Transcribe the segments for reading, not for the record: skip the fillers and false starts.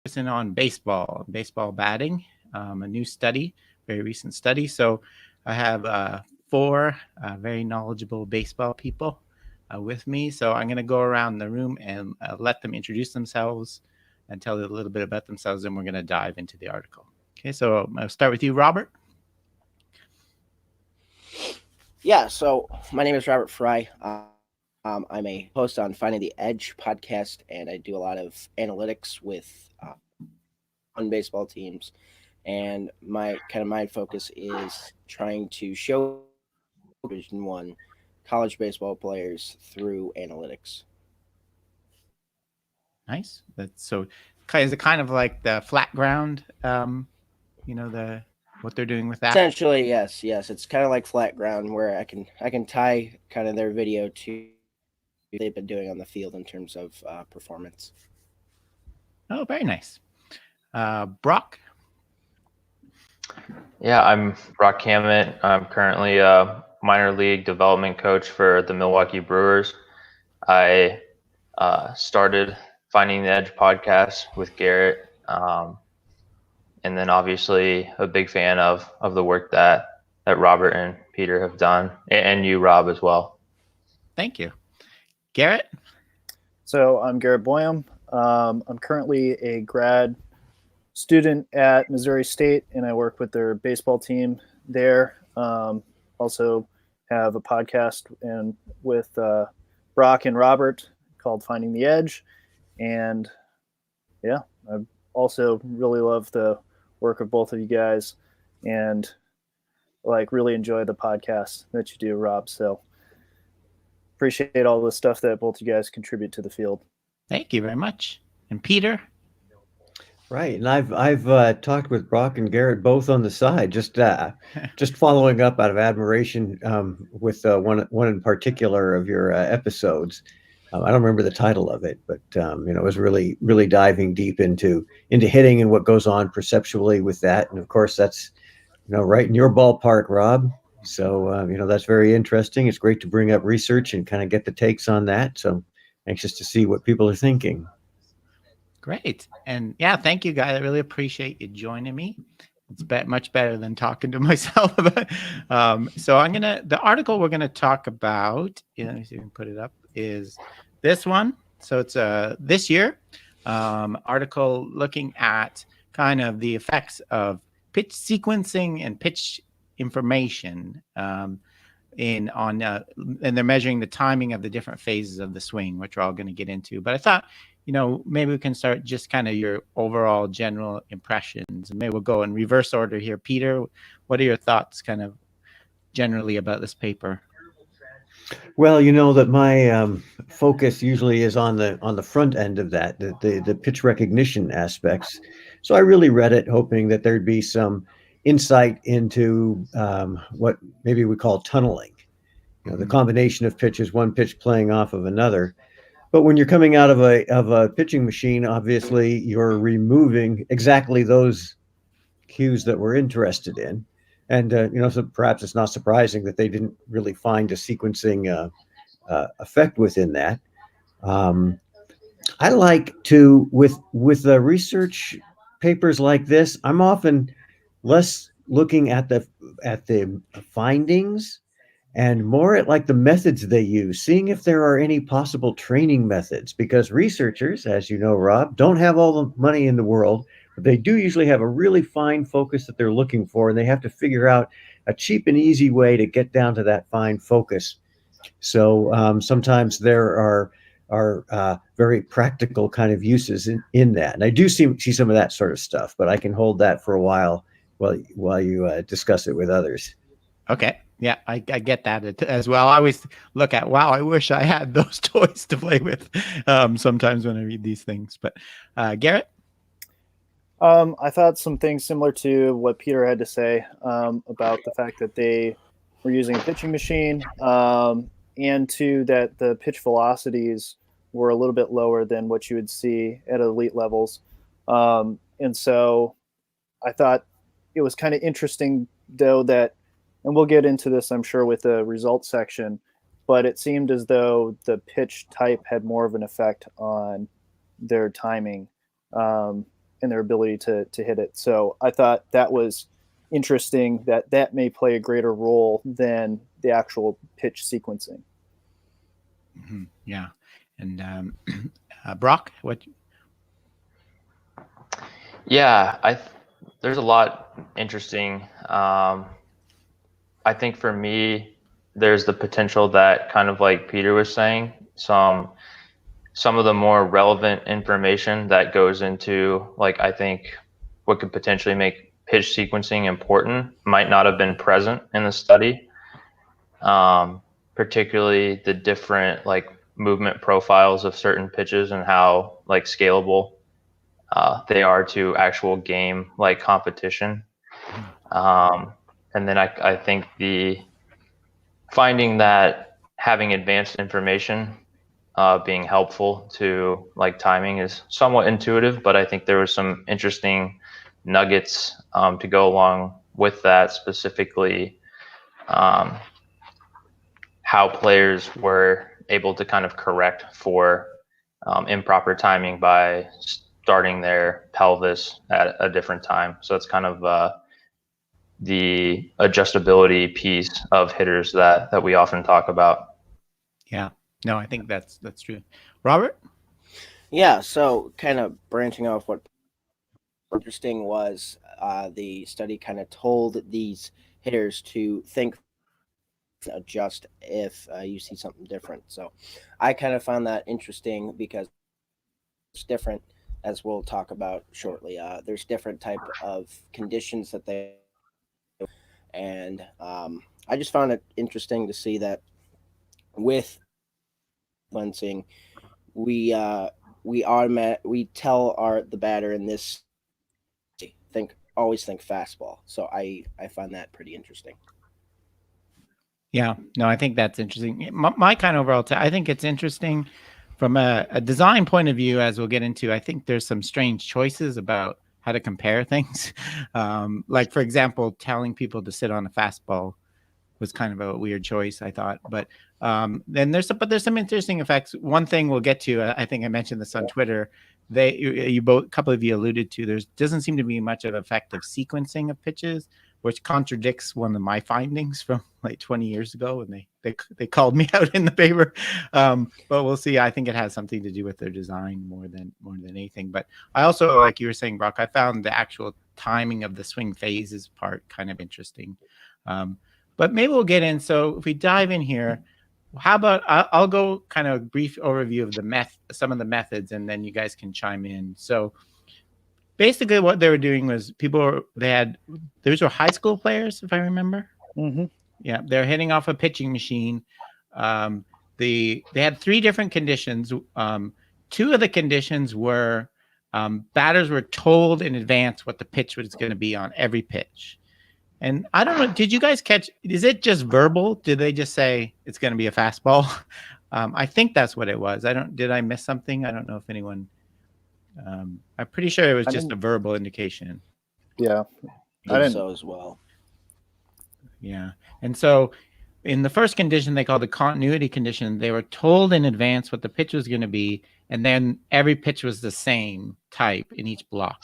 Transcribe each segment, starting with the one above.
focusing on baseball batting, a new study, very recent study. So I have four very knowledgeable baseball people with me. So I'm going to go around the room and let them introduce themselves and tell you a little bit about themselves, and we're going to dive into the article. Okay, so I'll start with you, Robert. Yeah, so my name is Robert Fry. I'm a host on Finding the Edge podcast, and I do a lot of analytics with on baseball teams. And my focus is trying to show Division One college baseball players through analytics. Nice. That's so. Is it kind of like the flat ground? The what they're doing with that. Essentially, yes, it's kind of like flat ground where I can tie kind of their video to they've been doing on the field in terms of performance. Oh, very nice. Brock. Yeah, I'm Brock Hammett. I'm currently a minor league development coach for the Milwaukee Brewers. I started Finding the Edge podcast with Garrett, and then obviously a big fan of the work that Robert and Peter have done, and you, Rob, as well. Thank you. Garrett? So I'm Garrett Boyum. I'm currently a grad student at Missouri State, and I work with their baseball team there. Also have a podcast and with Brock and Robert called Finding the Edge. And yeah, I also really love the work of both of you guys and really enjoy the podcast that you do, Rob. So appreciate all the stuff that both you guys contribute to the field. Thank you very much. And Peter? Right, and I've talked with Brock and Garrett both on the side, just following up out of admiration with one in particular of your episodes. I don't remember the title of it, but it was really diving deep into hitting and what goes on perceptually with that, and of course that's right in your ballpark, Rob. So that's very interesting. It's great to bring up research and kind of get the takes on that. So anxious to see what people are thinking. Great. And yeah, thank you guys. I really appreciate you joining me. It's much better than talking to myself. So the article we're going to talk about, let me see if we can put it up, is this one. So it's this year article looking at kind of the effects of pitch sequencing and pitch information and they're measuring the timing of the different phases of the swing, which we're all going to get into. But I thought, maybe we can start just kind of your overall general impressions. And maybe we'll go in reverse order here. Peter, what are your thoughts kind of generally about this paper? Well, that my focus usually is on the front end of that, the pitch recognition aspects. So I really read it hoping that there'd be some insight into what maybe we call tunneling, the combination of pitches, one pitch playing off of another. But when you're coming out of a pitching machine, obviously you're removing exactly those cues that we're interested in. And, so perhaps it's not surprising that they didn't really find a sequencing effect within that. I like to, with research papers like this, I'm often less looking at the findings and more at like the methods they use, seeing if there are any possible training methods, because researchers, as you know, Rob, don't have all the money in the world, but they do usually have a really fine focus that they're looking for, and they have to figure out a cheap and easy way to get down to that fine focus. So sometimes there are very practical kind of uses in that. And I do see some of that sort of stuff, but I can hold that for a while you discuss it with others. Okay. Yeah, I get that as well. I always look at, wow, I wish I had those toys to play with sometimes when I read these things. But Garrett? I thought some things similar to what Peter had to say about the fact that they were using a pitching machine and that the pitch velocities were a little bit lower than what you would see at elite levels. And so I thought it was kind of interesting, though, that, and we'll get into this, I'm sure, with the results section, but it seemed as though the pitch type had more of an effect on their timing. and their ability to hit it. So I thought that was interesting that may play a greater role than the actual pitch sequencing. Yeah. And Brock, what? Yeah, there's a lot interesting. I think for me, there's the potential that, kind of like Peter was saying, some of the more relevant information that goes into, like, I think what could potentially make pitch sequencing important might not have been present in the study. Particularly the different, like, movement profiles of certain pitches and how, like, scalable they are to actual game, like, competition. And then I think finding that having advanced information being helpful to, like, timing is somewhat intuitive, but I think there were some interesting nuggets to go along with that, specifically how players were able to kind of correct for improper timing by starting their pelvis at a different time. So it's kind of the adjustability piece of hitters that we often talk about. Yeah. No, I think that's true. Robert? Yeah, so kind of branching off what interesting was, the study kind of told these hitters to think, adjust if you see something different. So I kind of found that interesting because it's different, as we'll talk about shortly. There's different type of conditions that they, and I just found it interesting to see that with cleansing, we tell the batter in this always think fastball. So I find that pretty interesting. Yeah, no, I think that's interesting. My kind of overall, I think it's interesting from a design point of view, as we'll get into. I think there's some strange choices about how to compare things. Like, for example, telling people to sit on a fastball was kind of a weird choice, I thought. But then there's some interesting effects. One thing we'll get to, I think I mentioned this on Twitter. A couple of you alluded to, there doesn't seem to be much of effective sequencing of pitches, which contradicts one of my findings from like 20 years ago when they called me out in the paper. But we'll see. I think it has something to do with their design more than anything. But I also, like you were saying, Brock, I found the actual timing of the swing phases part kind of interesting. But maybe we'll get in. So if we dive in here, how about I'll go kind of brief overview of some of the methods, and then you guys can chime in. So basically what they were doing was those were high school players, if I remember. Mm-hmm. Yeah, they're hitting off a pitching machine. They had 3 different conditions. 2 of the conditions were batters were told in advance what the pitch was going to be on every pitch. And I don't know, did you guys catch, is it just verbal? Did they just say it's going to be a fastball? I think that's what it was. Did I miss something? I don't know if anyone, I'm pretty sure it was just a verbal indication. Yeah. I think so as well. Yeah. And so in the first condition, they called the continuity condition, they were told in advance what the pitch was going to be. And then every pitch was the same type in each block.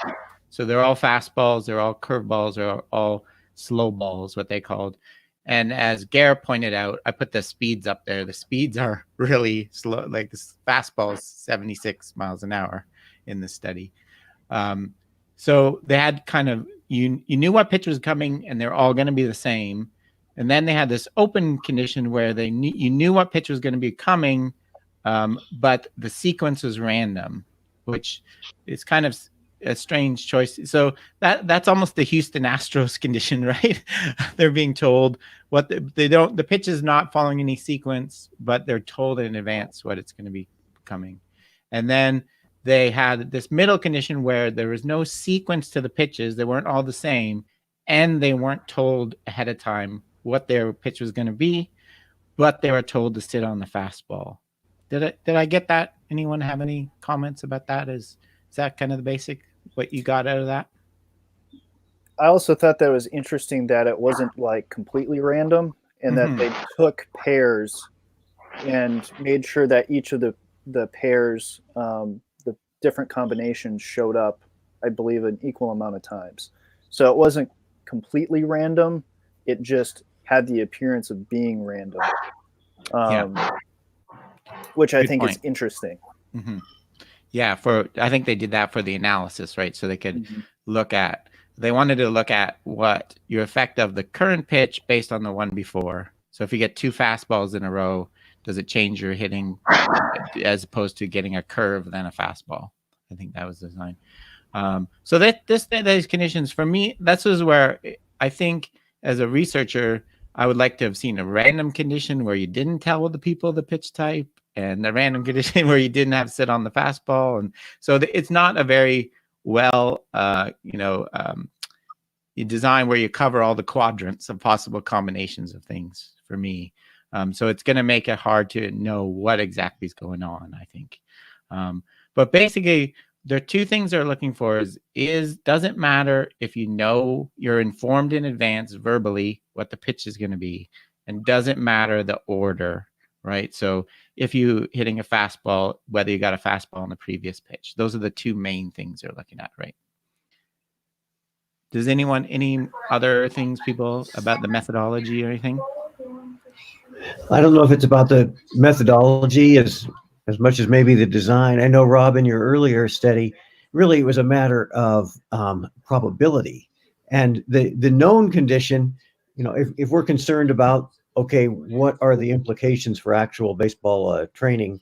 So they're all fastballs, they're all curveballs, they're all slow balls, what they called. And as Garrett pointed out, I put the speeds up there. The speeds are really slow. Like this fastball is 76 miles an hour in the study. So they had kind of, you knew what pitch was coming and they're all going to be the same. And then they had this open condition where you knew what pitch was going to be coming, but the sequence was random, which is kind of a strange choice. So that's almost the Houston Astros condition, right? They're being told the pitch is not following any sequence, but they're told in advance what it's going to be coming. And then they had this middle condition where there was no sequence to the pitches. They weren't all the same, and they weren't told ahead of time what their pitch was going to be, but they were told to sit on the fastball. Did I get that? Anyone have any comments about that? Is that kind of the basic, what you got out of that? I also thought that was interesting that it wasn't like completely random, and that they took pairs and made sure that each of the pairs, the different combinations showed up I believe, an equal amount of times. So it wasn't completely random. It just had the appearance of being random, which I Good think is point. interesting. Hmm. Yeah, I think they did that for the analysis, right? So they could they wanted to look at what your effect of the current pitch based on the one before. So if you get 2 fastballs in a row, does it change your hitting as opposed to getting a curve then a fastball? I think that was the design. So these conditions for me, that's where I think as a researcher, I would like to have seen a random condition where you didn't tell the people the pitch type, and a random condition where you didn't have sit on the fastball. And so it's not a very well, you design where you cover all the quadrants of possible combinations of things for me. So it's going to make it hard to know what exactly is going on, I think. But basically, there are 2 things they're looking for doesn't matter if you know you're informed in advance verbally what the pitch is going to be, and doesn't matter the order, right? So if you hitting a fastball, whether you got a fastball on the previous pitch, those are the 2 main things they're looking at, right? Does any other things people about the methodology or anything? I don't know if it's about the methodology as much as maybe the design. I know, Rob, in your earlier study, really it was a matter of probability. And the known condition, if we're concerned about, okay, what are the implications for actual baseball training,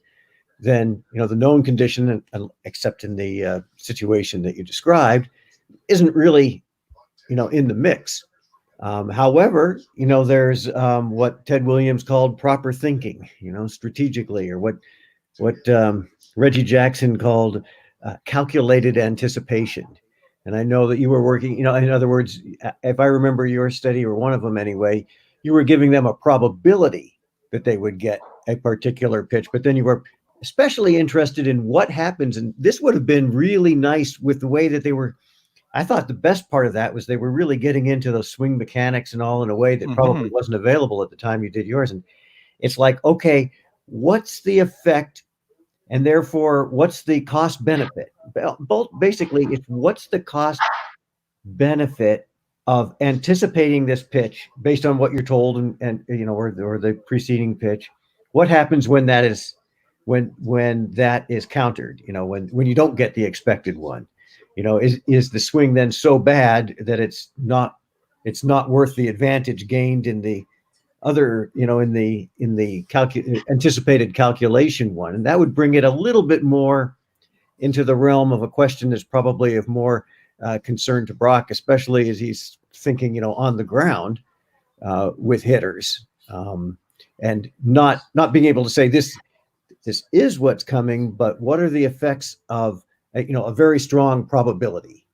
then, the known condition, except in the situation that you described, isn't really, in the mix. However, there's what Ted Williams called proper thinking, strategically, or what Reggie Jackson called calculated anticipation. And I know that you were working, in other words, if I remember your study, or one of them anyway, you were giving them a probability that they would get a particular pitch, but then you were especially interested in what happens. And this would have been really nice with the way that they were. I thought the best part of that was they were really getting into those swing mechanics and all in a way that probably wasn't available at the time you did yours. And it's like, okay, what's the effect? And therefore, what's the cost benefit? Both basically, it's what's the cost benefit of anticipating this pitch based on what you're told and or the preceding pitch. What happens when that is when that is countered? When you don't get the expected one. Is the swing then so bad that it's not worth the advantage gained in the other, in the anticipated calculation one? And that would bring it a little bit more into the realm of a question that's probably of more concern to Brock, especially as he's thinking, on the ground with hitters, and not being able to say this is what's coming, but what are the effects of a very strong probability,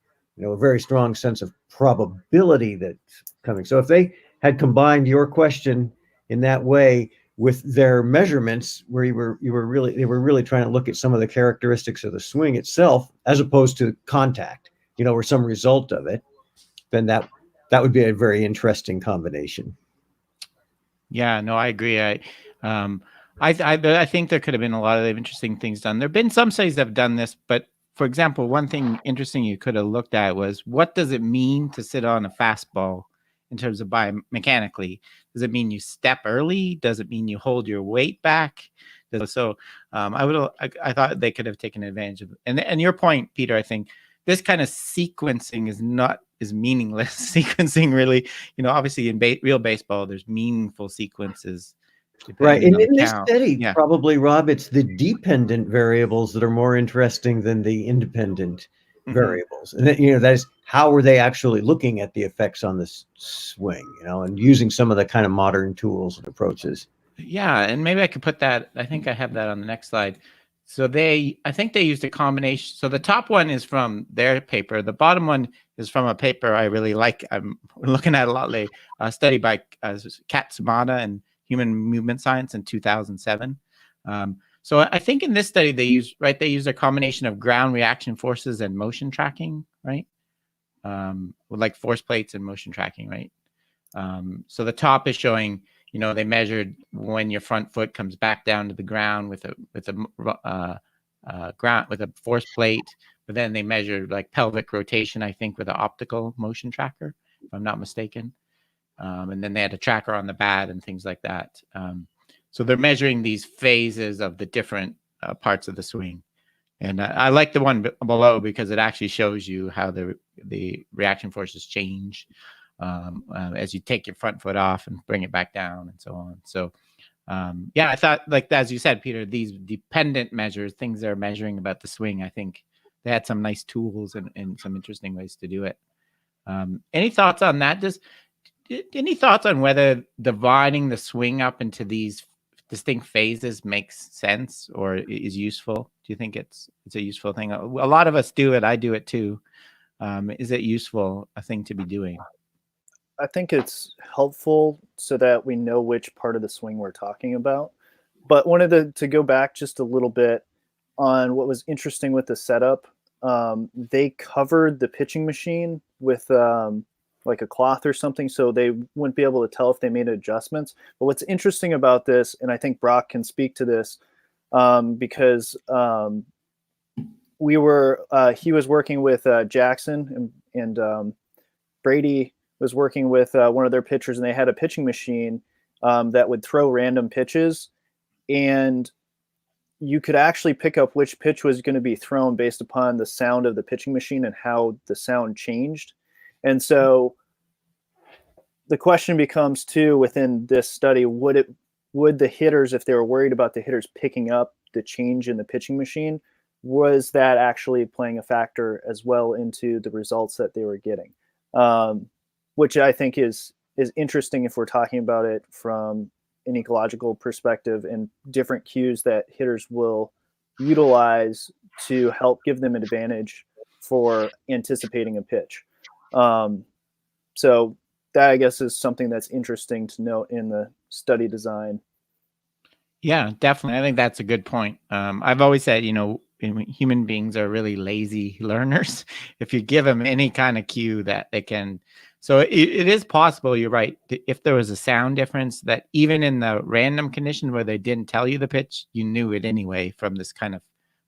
a very strong sense of probability that's coming. So if they had combined your question in that way with their measurements, where they were really trying to look at some of the characteristics of the swing itself, as opposed to contact, or some result of it, then that would be a very interesting combination. Yeah, no, I agree. I think there could have been a lot of interesting things done. There have been some studies that have done this, but for example, one thing interesting you could have looked at was, what does it mean to sit on a fastball in terms of biomechanically? Does it mean you step early? Does it mean you hold your weight back? I thought they could have taken advantage of it. And your point, Peter, I think this kind of sequencing is meaningless. Sequencing really, obviously in real baseball, there's meaningful sequences. Right. And in this study, probably, Rob, it's the dependent variables that are more interesting than the independent variables. And that is, how are they actually looking at the effects on the swing, and using some of the kind of modern tools and approaches. Yeah. And maybe I could put that, I think I have that on the next slide. So I think they used a combination. So the top one is from their paper. The bottom one is from a paper I really like. I'm looking at a lot lately, a study by Katsumata and Human Movement Science in 2007. So I think in this study they used a combination of ground reaction forces and motion tracking, right? With like force plates and motion tracking, right? So the top is showing, they measured when your front foot comes back down to the ground with a force plate, but then they measured like pelvic rotation, I think, with an optical motion tracker, if I'm not mistaken. And then they had a tracker on the bat and things like that. So they're measuring these phases of the different parts of the swing. And I like the one below because it actually shows you how the reaction forces change as you take your front foot off and bring it back down and so on. So yeah, I thought, like as you said, Peter, these dependent measures, things they're measuring about the swing, I think they had some nice tools and some interesting ways to do it. Any thoughts on that? Any thoughts on whether dividing the swing up into these distinct phases makes sense or is useful? Do you think it's a useful thing? A lot of us do it. I do it too. Is it useful a thing to be doing? I think it's helpful so that we know which part of the swing we're talking about. But wanted to go back just a little bit on what was interesting with the setup. They covered the pitching machine with like a cloth or something, so they wouldn't be able to tell if they made adjustments. But what's interesting about this, and I think Brock can speak to this, because he was working with Jackson and Brady was working with one of their pitchers, and they had a pitching machine that would throw random pitches, and you could actually pick up which pitch was going to be thrown based upon the sound of the pitching machine and how the sound changed. And so the question becomes too, within this study, would the hitters, if they were worried about the hitters picking up the change in the pitching machine, was that actually playing a factor as well into the results that they were getting? Which I think is interesting if we're talking about it from an ecological perspective and different cues that hitters will utilize to help give them an advantage for anticipating a pitch. So that, I guess, is something that's interesting to note in the study design. Yeah, definitely. I think that's a good point. I've always said, human beings are really lazy learners. If you give them any kind of cue that they can. So it is possible, you're right. If there was a sound difference, that even in the random condition where they didn't tell you the pitch, you knew it anyway from this kind of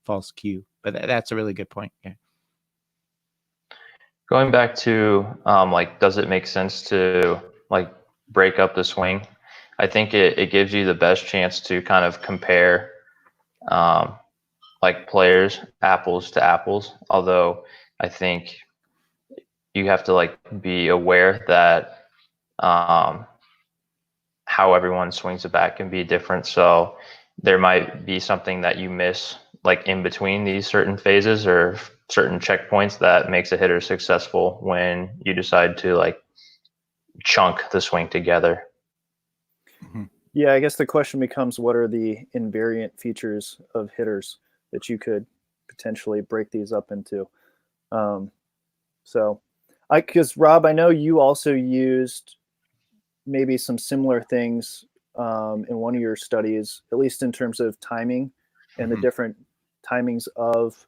false cue. But that's a really good point. Yeah. Going back to like, does it make sense to like break up the swing? I think it gives you the best chance to kind of compare like players apples to apples. Although I think you have to like be aware that how everyone swings the bat can be different. So there might be something that you miss like in between these certain phases or certain checkpoints that makes a hitter successful when you decide to like chunk the swing together. Mm-hmm. Yeah, I guess the question becomes, what are the invariant features of hitters that you could potentially break these up into? Because Rob, I know you also used maybe some similar things in one of your studies, at least in terms of timing and the different timings of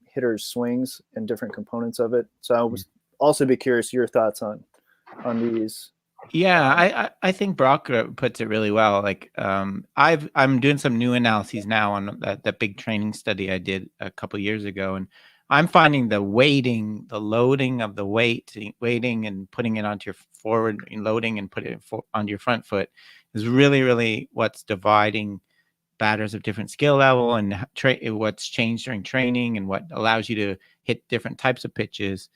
hitters' swings and different components of it. So I was also be curious your thoughts on these. Yeah, I think Brock puts it really well. Like I'm doing some new analyses now on that big training study I did a couple of years ago, and I'm finding the weighting, the loading of the weighting and putting it onto your forward, loading and putting it onto your front foot is really, really what's dividing batters of different skill level and what's changed during training and what allows you to hit different types of pitches.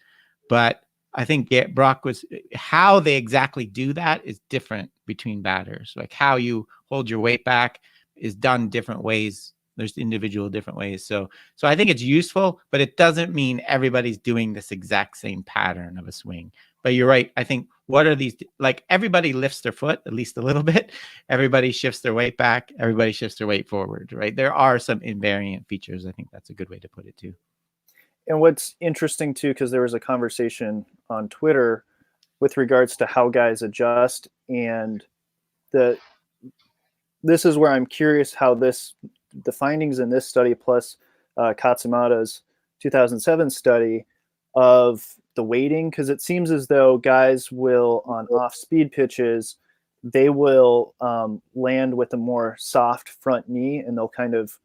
But I think Brock was how they exactly do that is different between batters. Like how you hold your weight back is done different ways. There's individual different ways. So I think it's useful, but it doesn't mean everybody's doing this exact same pattern of a swing. But you're right. I think what are these, like everybody lifts their foot at least a little bit. Everybody shifts their weight back. Everybody shifts their weight forward, right? There are some invariant features. I think that's a good way to put it too. And what's interesting too, because there was a conversation on Twitter with regards to how guys adjust, and this is where I'm curious how the findings in this study plus Katsumata's 2007 study of the weighting, because it seems as though guys will, on off-speed pitches, they will land with a more soft front knee, and they'll kind of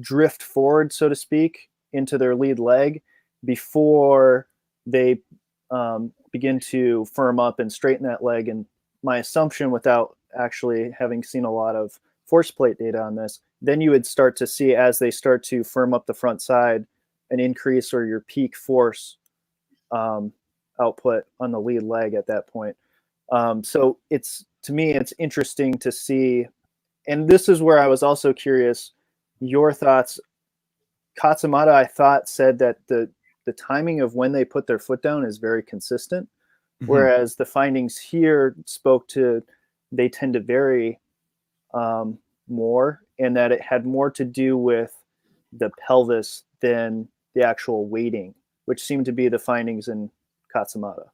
drift forward, so to speak, into their lead leg before they begin to firm up and straighten that leg. And my assumption, without actually having seen a lot of force plate data on this, then you would start to see, as they start to firm up the front side, an increase or your peak force output on the lead leg at that point. So to me, it's interesting to see. And this is where I was also curious, your thoughts. Katsumata, I thought, said that the timing of when they put their foot down is very consistent, whereas the findings here spoke to they tend to vary more, and that it had more to do with the pelvis than the actual weighting, which seemed to be the findings in Katsumata,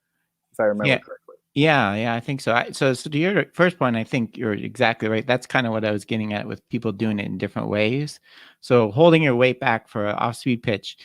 if I remember correctly. Yeah, I think so. So to your first point, I think you're exactly right. That's kind of what I was getting at with people doing it in different ways. So holding your weight back for an off-speed pitch.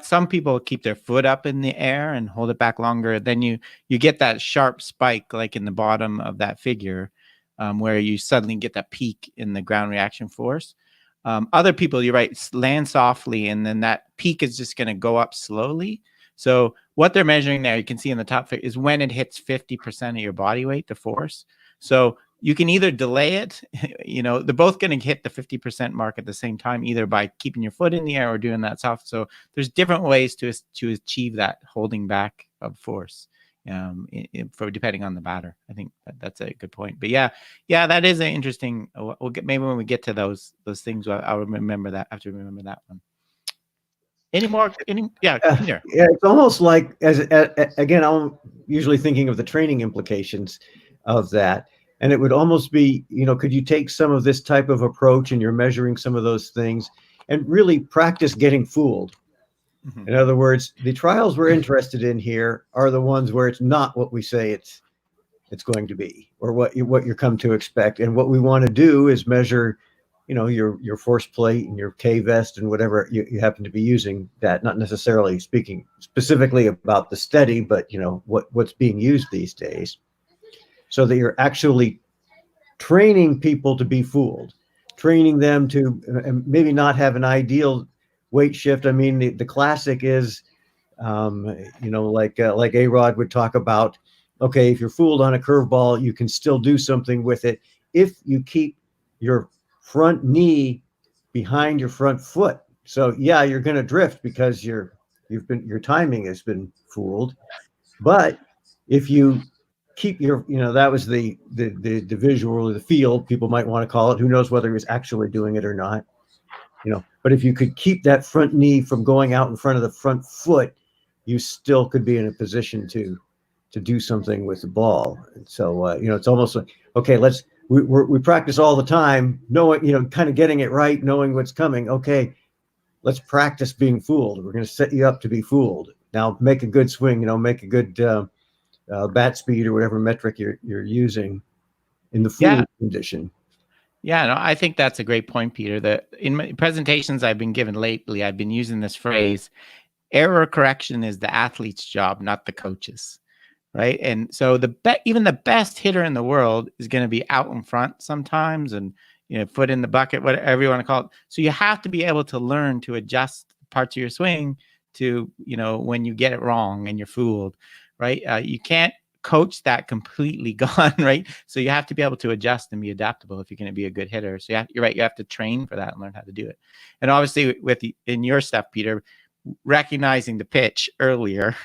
Some people keep their foot up in the air and hold it back longer. Then you get that sharp spike, like in the bottom of that figure, where you suddenly get that peak in the ground reaction force. Other people, you're right, land softly, and then that peak is just going to go up slowly. So what they're measuring there, you can see in the top is when it hits 50% of your body weight, the force. So you can either delay it, they're both going to hit the 50% mark at the same time, either by keeping your foot in the air or doing that soft. So there's different ways to achieve that holding back of force for depending on the batter. I think that's a good point. But yeah, that is an interesting. We'll get, maybe when we get to those things, I'll remember that. I have to remember that one. Peter. Yeah, it's almost like again, I'm usually thinking of the training implications of that, and it would almost be, could you take some of this type of approach, and you're measuring some of those things, and really practice getting fooled. In other words, the trials we're interested in here are the ones where it's not what we say it's going to be, or what you're come to expect, and what we want to do is measure your force plate and your K vest and whatever you happen to be using, that not necessarily speaking specifically about the steady, but what's being used these days, so that you're actually training people to be fooled, training them to maybe not have an ideal weight shift. I mean, the classic is, like A-Rod would talk about, okay, if you're fooled on a curveball, you can still do something with it if you keep your front knee behind your front foot. So yeah, you're going to drift because your timing has been fooled. But if you keep your, that was the visual or the feel, people might want to call it. Who knows whether he was actually doing it or not. But if you could keep that front knee from going out in front of the front foot, you still could be in a position to do something with the ball. And so it's almost like, okay, we practice all the time, knowing, kind of getting it right, knowing what's coming. Okay, let's practice being fooled. We're going to set you up to be fooled. Now make a good swing, make a good bat speed or whatever metric you're using in the fooled condition. Yeah, no, I think that's a great point, Peter. That in my presentations I've been given lately, I've been using this phrase: error correction is the athlete's job, not the coach's. Right. And so even the best hitter in the world is going to be out in front sometimes, and foot in the bucket, whatever you want to call it. So you have to be able to learn to adjust parts of your swing to, when you get it wrong and you're fooled. Right. You can't coach that completely gone. Right. So you have to be able to adjust and be adaptable if you're going to be a good hitter. So you're right. You have to train for that and learn how to do it. And obviously in your stuff, Peter, recognizing the pitch earlier.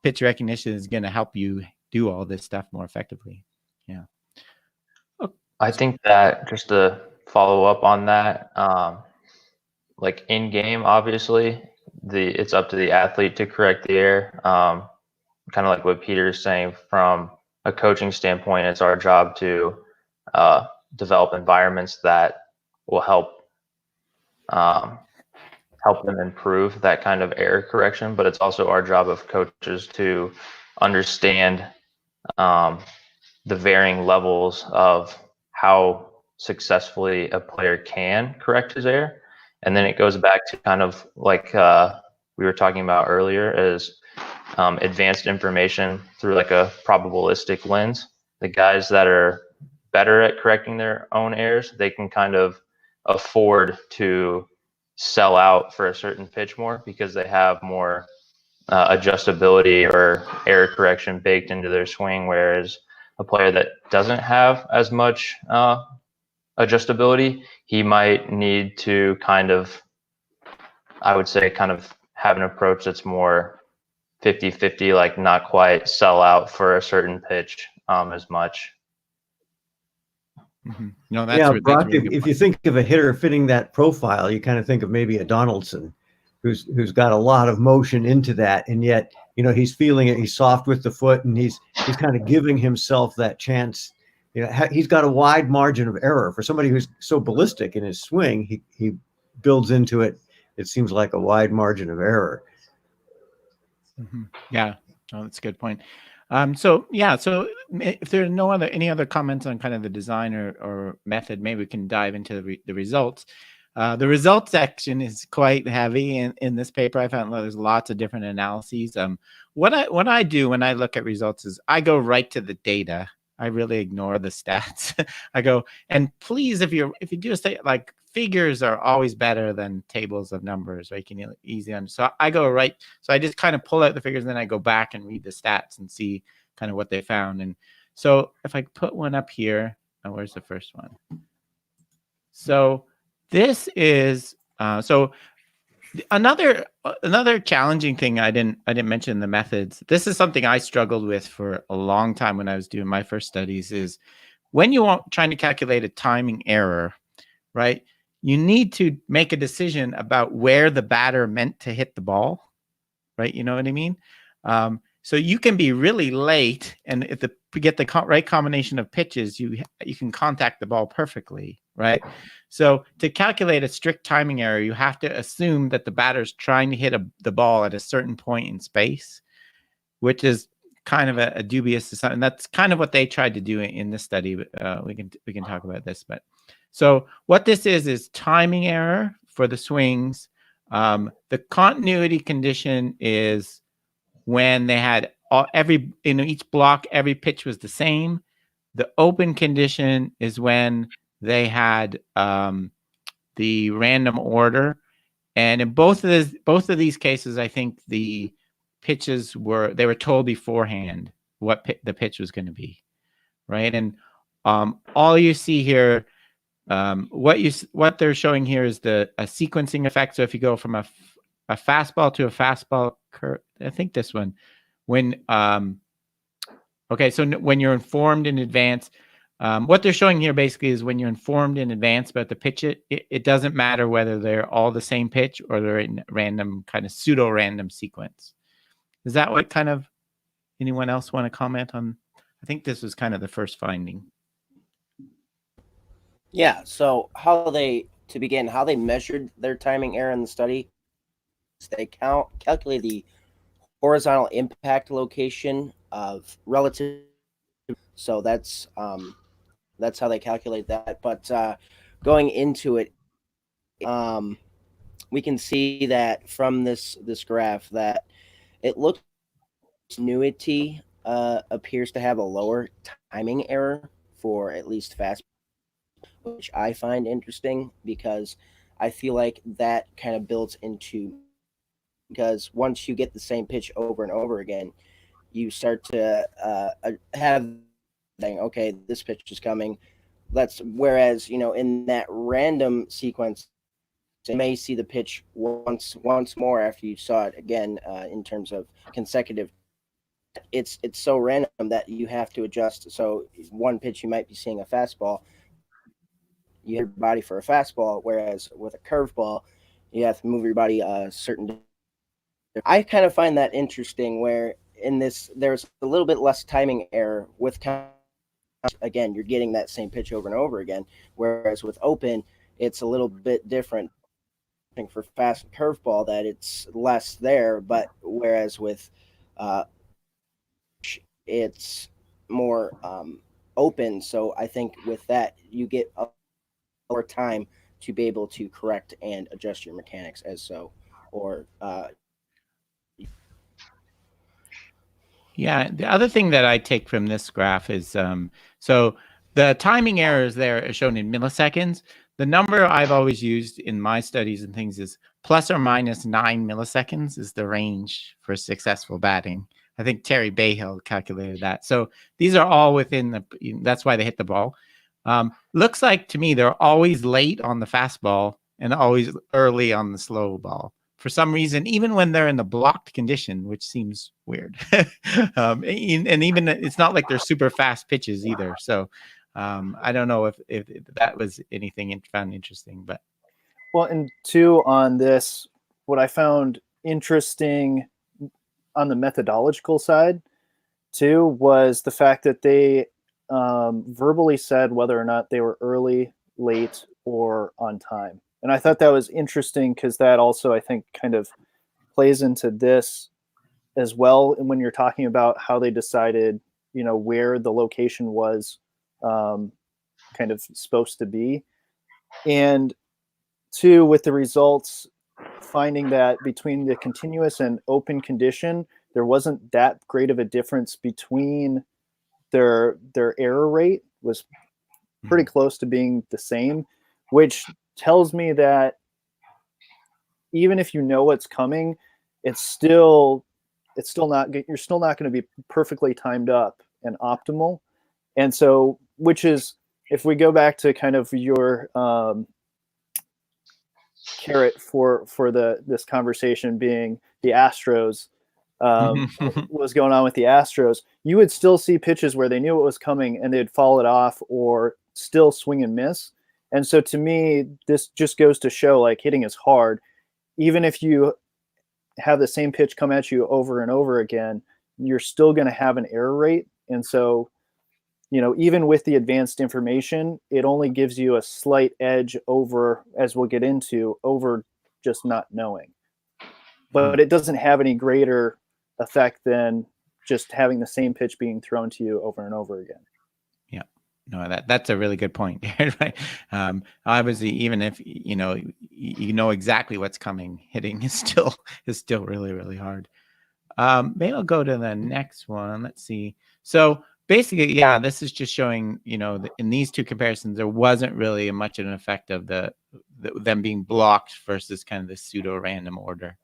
Pitch recognition is going to help you do all this stuff more effectively. Yeah. Okay. I think that, just to follow up on that, like in game, obviously it's up to the athlete to correct the error. Kind of like what Peter is saying, from a coaching standpoint, it's our job to develop environments that will help them improve that kind of error correction. But it's also our job of coaches to understand the varying levels of how successfully a player can correct his error. And then it goes back to kind of like we were talking about earlier, is advanced information through like a probabilistic lens. The guys that are better at correcting their own errors, they can kind of afford to sell out for a certain pitch more because they have more adjustability or error correction baked into their swing, whereas a player that doesn't have as much adjustability, he might need to kind of, I would say, kind of have an approach that's more 50-50, like not quite sell out for a certain pitch as much. No, that's Yeah, that's Brock, really good if point. you think of a hitter fitting that profile, you kind of think of maybe a Donaldson who's got a lot of motion into that, and yet, you know, he's feeling it. He's soft with the foot, and he's kind of giving himself that chance. You know, he's got a wide margin of error for somebody who's so ballistic in his swing. He builds into it. It seems like a wide margin of error. Yeah, oh, that's a good point. So if there are any other comments on kind of the design or method, maybe we can dive into the results. The results section is quite heavy in this paper. I found there's lots of different analyses. What I do when I look at results is I go right to the data. I really ignore the stats. I go, and please, if you do a state, like figures are always better than tables of numbers, right? You can easy on. So I go right. So I just kind of pull out the figures, and then I go back and read the stats and see kind of what they found. And so if I put one up here, where's the first one? So this is another challenging thing I didn't mention the methods. This is something I struggled with for a long time when I was doing my first studies. Is when you are trying to calculate a timing error, right? You need to make a decision about where the batter meant to hit the ball, right? You know what I mean? So you can be really late, and if you get the right combination of pitches, you can contact the ball perfectly, right? So to calculate a strict timing error, you have to assume that the batter's trying to hit the ball at a certain point in space, which is kind of a dubious assumption. And that's kind of what they tried to do in this study. We can talk about this, but so what this is timing error for the swings. The continuity condition is when they had each block, every pitch was the same. The open condition is when they had the random order, and in both of these cases, I think the pitches were told beforehand what the pitch was going to be, right? And all you see here, what they're showing here is a sequencing effect. So if you go from a fastball to a fastball curve, I think this one, when okay, so when you're informed in advance, what they're showing here basically is when you're informed in advance about the pitch, it doesn't matter whether they're all the same pitch or they're in random kind of pseudo-random sequence. Is that what kind of anyone else want to comment on? I think this was kind of the first finding. Yeah. So how they measured their timing error in the study is they calculate the horizontal impact location of relative. So that's how they calculate that. But going into it, we can see that from this graph that it looks continuity appears to have a lower timing error for at least fast, which I find interesting because I feel like that kind of builds into, because once you get the same pitch over and over again, you start to have thing, okay, this pitch is coming. Whereas, in that random sequence, you may see the pitch once more after you saw it again in terms of consecutive. It's so random that you have to adjust. So one pitch you might be seeing a fastball, you hit your body for a fastball, whereas with a curveball, you have to move your body a certain. I kind of find that interesting where in this there's a little bit less timing error with again, you're getting that same pitch over and over again, whereas with open, it's a little bit different. For fast curveball, that it's less there, but whereas with it's more open. So I think with that, you get more time to be able to correct and adjust your mechanics Yeah, the other thing that I take from this graph is so the timing errors there are shown in milliseconds. the number I've always used in my studies and things is plus or minus 9 milliseconds is the range for successful batting. I think Terry Bahill calculated that. So these are all within that's why they hit the ball. Looks like to me they're always late on the fastball and always early on the slow ball. For some reason, even when they're in the blocked condition, which seems weird. And even it's not like they're super fast pitches either. So I don't know if that was anything found interesting, but. Well, and two on this, what I found interesting on the methodological side too was the fact that they verbally said whether or not they were early, late, or on time. And I thought that was interesting because that also, I think, kind of plays into this as well. And when you're talking about how they decided, where the location was kind of supposed to be. And two, with the results, finding that between the continuous and open condition, there wasn't that great of a difference between their error rate was pretty close to being the same, which tells me that even if you know what's coming, it's still not good. You're still not going to be perfectly timed up and optimal. And so, which is, if we go back to kind of your carrot for this conversation being the Astros, was going on with the Astros, you would still see pitches where they knew it was coming and they'd fall it off or still swing and miss. And so to me, this just goes to show, like, hitting is hard. Even if you have the same pitch come at you over and over again, you're still going to have an error rate. And so, even with the advanced information, it only gives you a slight edge over, as we'll get into, over just not knowing. But it doesn't have any greater effect than just having the same pitch being thrown to you over and over again. Yeah, no, that's a really good point. Right. Obviously, even if you know exactly what's coming, hitting is still really, really hard. Maybe I'll go to the next one. Let's see. So basically, yeah, this is just showing, in these two comparisons, there wasn't really much of an effect of them being blocked versus kind of the pseudo random order.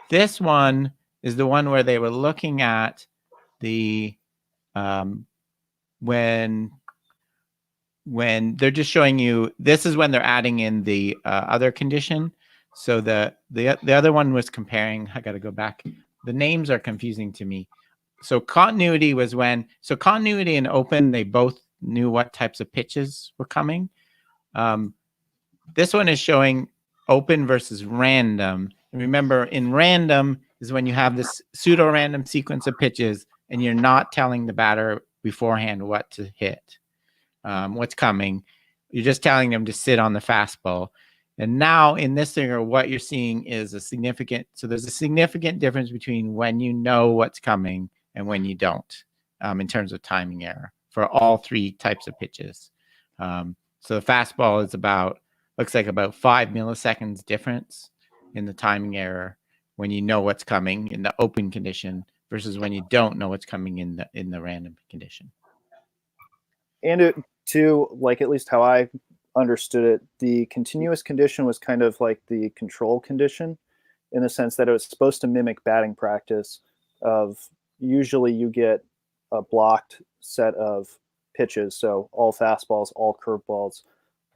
This one is the one where they were looking at the when they're just showing you, this is when they're adding in the other condition. So the other one was comparing. I got to go back. The names are confusing to me. So continuity was continuity and open, they both knew what types of pitches were coming. This one is showing open versus random. And remember, in random is when you have this pseudo-random sequence of pitches and you're not telling the batter beforehand what to hit, what's coming. You're just telling them to sit on the fastball. And now in this thing, what you're seeing is there's a significant difference between when you know what's coming and when you don't, in terms of timing error for all three types of pitches. So the fastball is looks like about 5 milliseconds difference in the timing error when you know what's coming in the open condition versus when you don't know what's coming in the random condition. And it too, like, at least how I understood it, the continuous condition was kind of like the control condition, in the sense that it was supposed to mimic batting practice of, usually you get a blocked set of pitches. So all fastballs, all curveballs,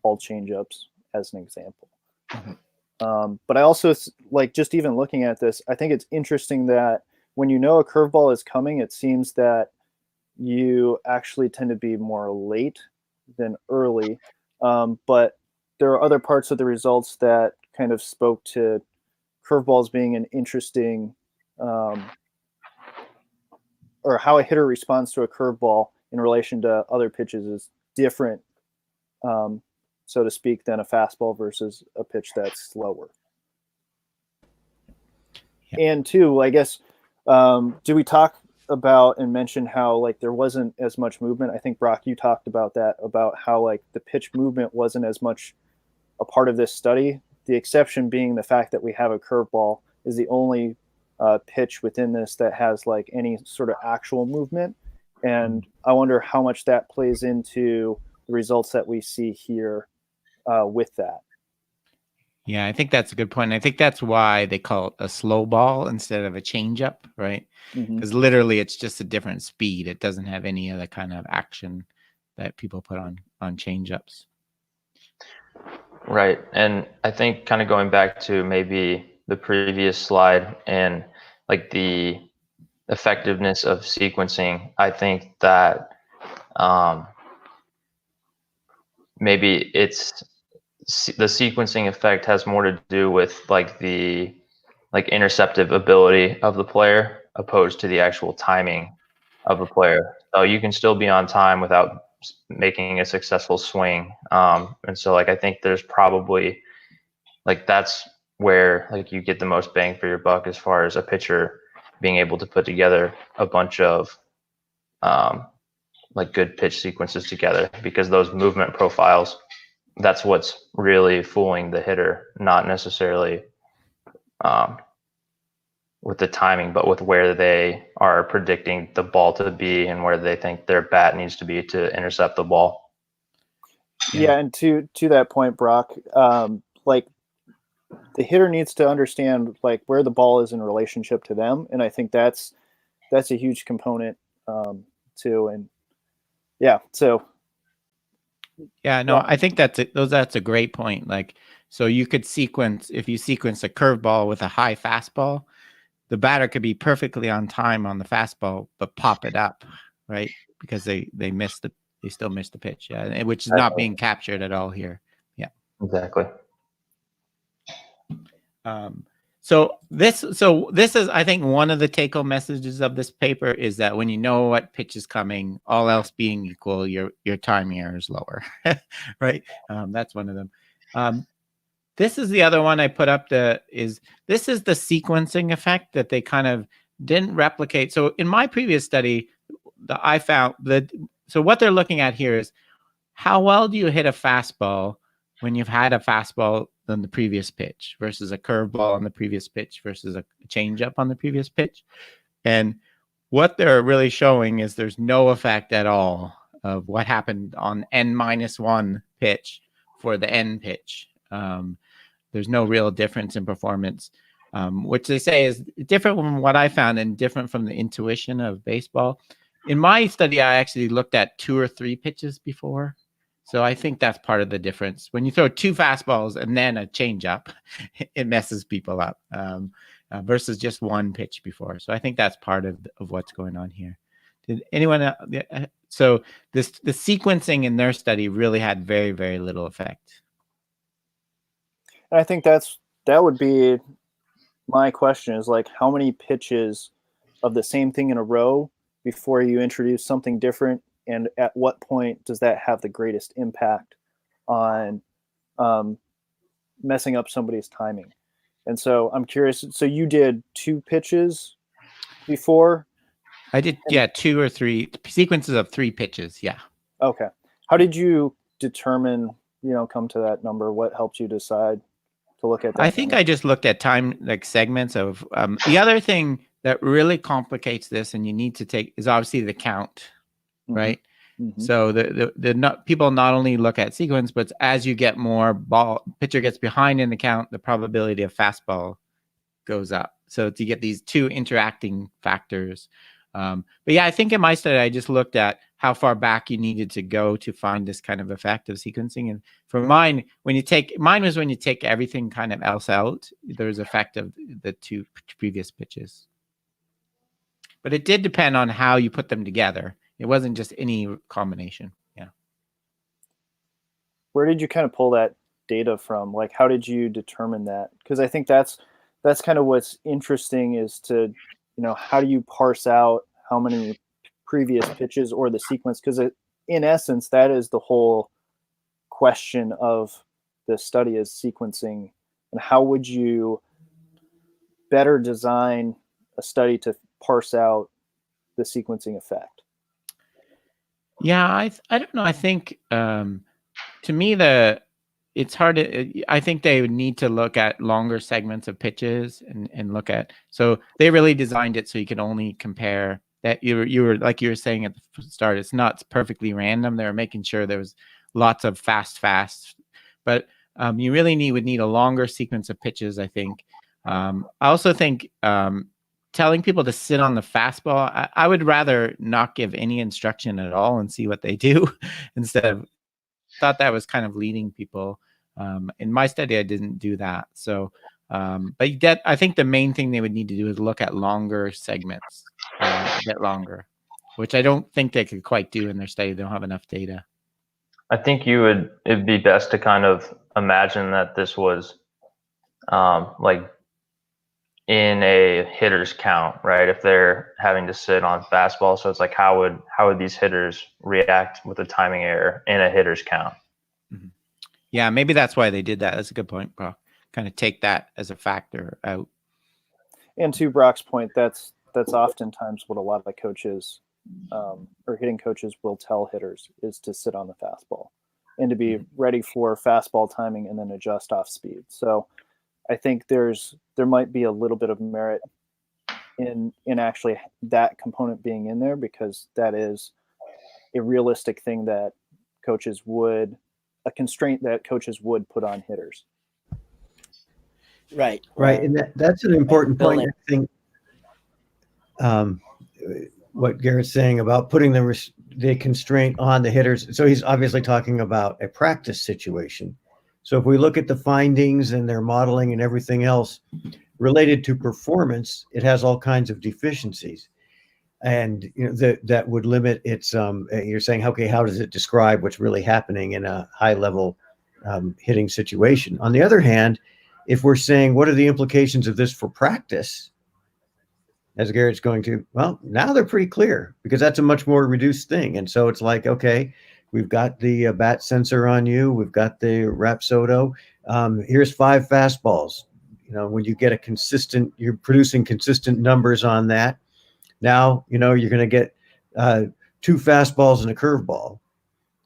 all changeups, as an example. Mm-hmm. But I also, like, just even looking at this, I think it's interesting that when you know a curveball is coming, it seems that you actually tend to be more late than early. But there are other parts of the results that kind of spoke to curveballs being an interesting, or how a hitter responds to a curveball in relation to other pitches is different, so to speak, than a fastball versus a pitch that's slower. Yeah. And two, I guess, do we talk about and mention how, like, there wasn't as much movement? I think, Brock, you talked about that, about how, like, the pitch movement wasn't as much a part of this study. The exception being the fact that we have a curveball is the only pitch within this that has, like, any sort of actual movement. And I wonder how much that plays into the results that we see here with that. Yeah, I think that's a good point. I think that's why they call it a slow ball instead of a changeup, right? Mhm. Because literally it's just a different speed. It doesn't have any other kind of action that people put on changeups. Right. And I think kind of going back to maybe the previous slide and like the effectiveness of sequencing, I think that maybe the sequencing effect has more to do with like the interceptive ability of the player opposed to the actual timing of the player. So you can still be on time without making a successful swing. And so like I think there's probably like that's where like you get the most bang for your buck as far as a pitcher being able to put together a bunch of like good pitch sequences together, because those movement profiles, that's what's really fooling the hitter, not necessarily with the timing, but with where they are predicting the ball to be and where they think their bat needs to be to intercept the ball. Yeah, and to that point, Brock, like the hitter needs to understand like where the ball is in relationship to them, and I think that's a huge component too. And yeah, so yeah, no, I think that's a great point. Like, so you could sequence, if you sequence a curveball with a high fastball, the batter could be perfectly on time on the fastball, but pop it up, right? Because they still missed the pitch, yeah, which is not being captured at all here. Yeah, Exactly. So this is, I think, one of the take-home messages of this paper is that when you know what pitch is coming, all else being equal, your timing error is lower, right? That's one of them. This is the other one I put up. This is the sequencing effect that they kind of didn't replicate. So in my previous study, I found that. So what they're looking at here is how well do you hit a fastball when you've had a fastball on the previous pitch versus a curveball on the previous pitch versus a changeup on the previous pitch. And what they're really showing is there's no effect at all of what happened on N-1 pitch for the N pitch. There's no real difference in performance, which they say is different from what I found and different from the intuition of baseball. In my study, I actually looked at 2 or 3 pitches before. So I think that's part of the difference. When you throw 2 fastballs and then a changeup, it messes people up versus just 1 pitch before. So I think that's part of what's going on here. Did anyone? So the sequencing in their study really had very, very little effect. And I think that would be my question is like how many pitches of the same thing in a row before you introduce something different, and at what point does that have the greatest impact on messing up somebody's timing? And so I'm curious. So you did 2 pitches before? I did, yeah, 2 or 3 sequences of 3 pitches. Yeah. Okay. How did you determine, come to that number? What helped you decide to look at that? I think I just looked at time, like segments of the other thing that really complicates this, and you need to take, is obviously the count, right? Mm-hmm. So people not only look at sequence, but as you get more pitcher gets behind in the count, the probability of fastball goes up. So to get these 2 interacting factors. But yeah, I think in my study, I just looked at how far back you needed to go to find this kind of effect of sequencing. And for mine, mine was when you take everything kind of else out, there's effect of the 2 previous pitches. But it did depend on how you put them together. It wasn't just any combination. Yeah. Where did you kind of pull that data from? Like, how did you determine that? Because I think that's kind of what's interesting is to, how do you parse out how many previous pitches or the sequence? Because in essence, that is the whole question of the study is sequencing. And how would you better design a study to parse out the sequencing effect? Yeah, I don't know. I think to me it's hard to. I think they would need to look at longer segments of pitches and look at. So they really designed it so you could only compare that. You were like you were saying at the start. It's not perfectly random. They were making sure there was lots of fast But you really would need a longer sequence of pitches, I think. I also think telling people to sit on the fastball, I would rather not give any instruction at all and see what they do instead of, thought that was kind of leading people. In my study, I didn't do that. So, but that, I think the main thing they would need to do is look at longer segments, a bit longer, which I don't think they could quite do in their study. They don't have enough data. I think it'd be best to kind of imagine that this was like in a hitter's count, right? If they're having to sit on fastball, so it's like how would these hitters react with a timing error in a hitter's count? Mm-hmm. Yeah, maybe that's why they did that. That's a good point, Brock. Kind of take that as a factor out. And to Brock's point, that's oftentimes what a lot of coaches or hitting coaches will tell hitters is to sit on the fastball and to be ready for fastball timing and then adjust off speed. So I think there might be a little bit of merit in actually that component being in there, because that is a realistic thing that a constraint that coaches would put on hitters. Right. Right, and that's an important point. I think what Garrett's saying about putting the constraint on the hitters. So he's obviously talking about a practice situation. So if we look at the findings and their modeling and everything else related to performance, it has all kinds of deficiencies, and that would limit its. You're saying, okay, how does it describe what's really happening in a high level hitting situation? On the other hand, if we're saying, what are the implications of this for practice? As Garrett's going to, well, now they're pretty clear, because that's a much more reduced thing. And so it's like, okay, we've got the bat sensor on you. We've got the Rapsodo. Here's 5 fastballs. When you get you're producing consistent numbers on that. Now, you're going to get 2 fastballs and a curveball.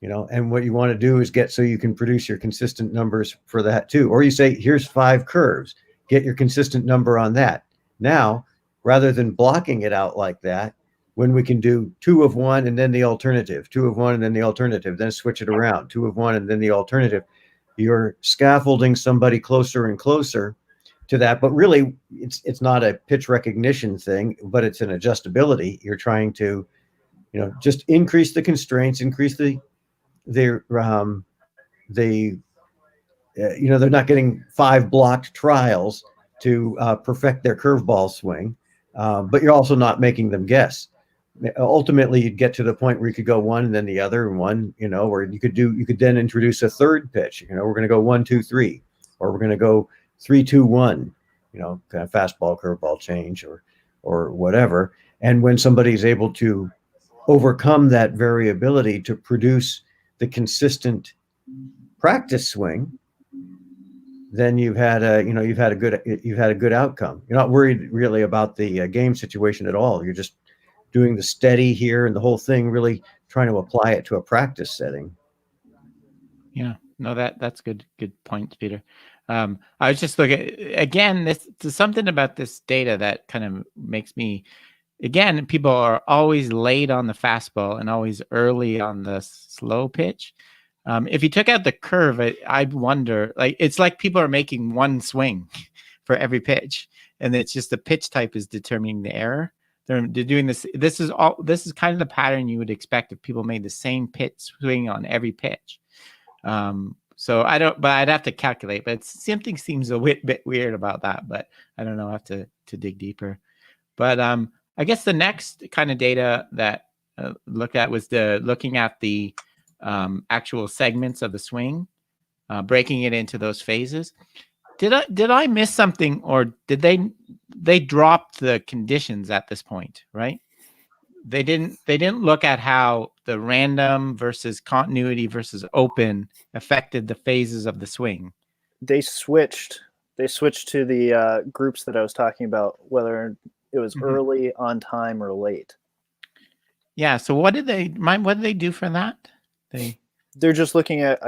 And what you want to do is so you can produce your consistent numbers for that too. Or you say, here's 5 curves, get your consistent number on that. Now, rather than blocking it out like that, when we can do 2 of one and then the alternative, 2 of one and then the alternative, then switch it around, 2 of one and then the alternative, you're scaffolding somebody closer and closer to that. But really, it's not a pitch recognition thing, but it's an adjustability. You're trying to, just increase the constraints, increase they're not getting 5 blocked trials to perfect their curveball swing, but you're also not making them guess. Ultimately, you'd get to the point where you could go one and then the other, and one, or you could then introduce a third pitch. We're going to go 1, 2, 3, or we're going to go 3, 2, 1. Kind of fastball, curveball change, or whatever. And when somebody's able to overcome that variability to produce the consistent practice swing, then you've had a good outcome. You're not worried really about the game situation at all. You're just doing the steady here and the whole thing, really trying to apply it to a practice setting. Yeah, no, that's good points, Peter. I was just looking again. There's something about this data that kind of makes me. Again, people are always late on the fastball and always early on the slow pitch. If you took out the curve, I'd wonder, it's like people are making one swing for every pitch, and it's just the pitch type is determining the error. They're doing this. This is kind of the pattern you would expect if people made the same pitch swing on every pitch. So I'd have to calculate, but something seems a bit weird about that, but I don't know. I have to dig deeper. But I guess the next kind of data that looked at was looking at the actual segments of the swing, breaking it into those phases. Did I miss something, or did they drop the conditions at this point, right? They didn't look at how the random versus continuity versus open affected the phases of the swing. They switched to the groups that I was talking about, whether it was early, on time, or late. Yeah. So what did they do for that? They're just looking at,